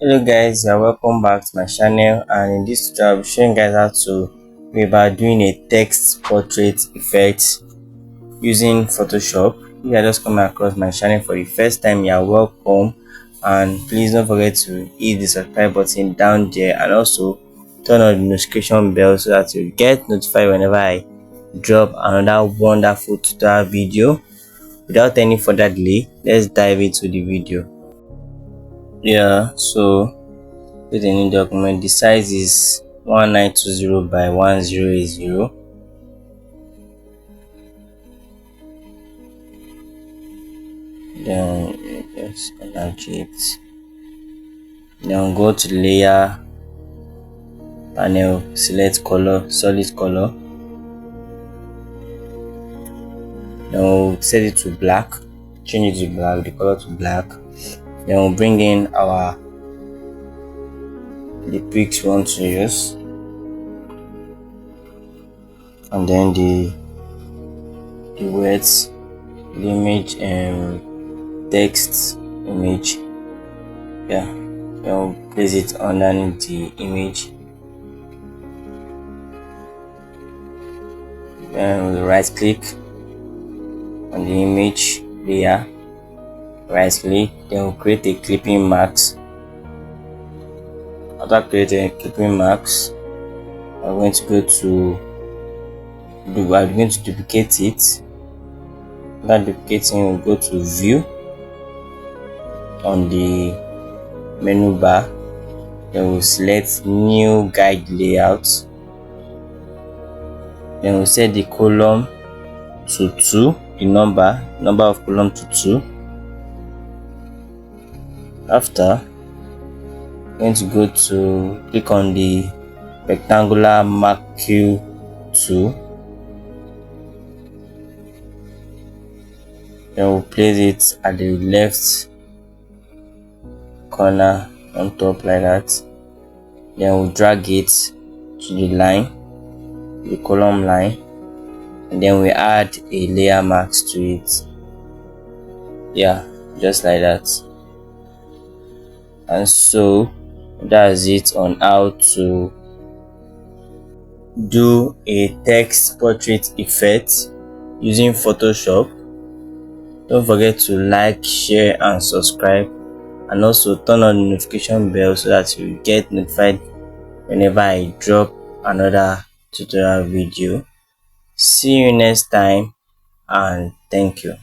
Hello guys, you're welcome back to my channel, and in this tutorial I'll be showing you guys how to go about doing a text portrait effect using Photoshop. If you are just coming across my channel for the first time, you're welcome, and please don't forget to hit the subscribe button down there and also turn on the notification bell so that you get notified whenever I drop another wonderful tutorial video. Without any further delay, let's dive into the video. So with a new document, the size is 1920 by 1080. Then just enlarge it. Then go to the layer panel, select color, solid color. Then we'll set it to black, change it to black, the color to black. Then we'll bring in the pics we want to use, and then the words, the image and text image. Then we'll place it underneath the image. Then we'll right click on the image layer, right click, then we'll create a clipping mask. After creating a clipping mask, we're going to duplicate it. After duplicating, we'll go to view on the menu bar. Then we'll select new guide layout. Then we'll set the column to 2, the number of column to 2. After, I'm going to go to click on the rectangular mark Q tool. Then we'll place it at the left corner on top like that. Then we'll drag it to the line, the column line, and then we add a layer mask to it. Just like that. And so that's it on how to do a text portrait effect using Photoshop. Don't forget to like, share and subscribe, and also turn on the notification bell so that you get notified whenever I drop another tutorial video. See you next time, and thank you.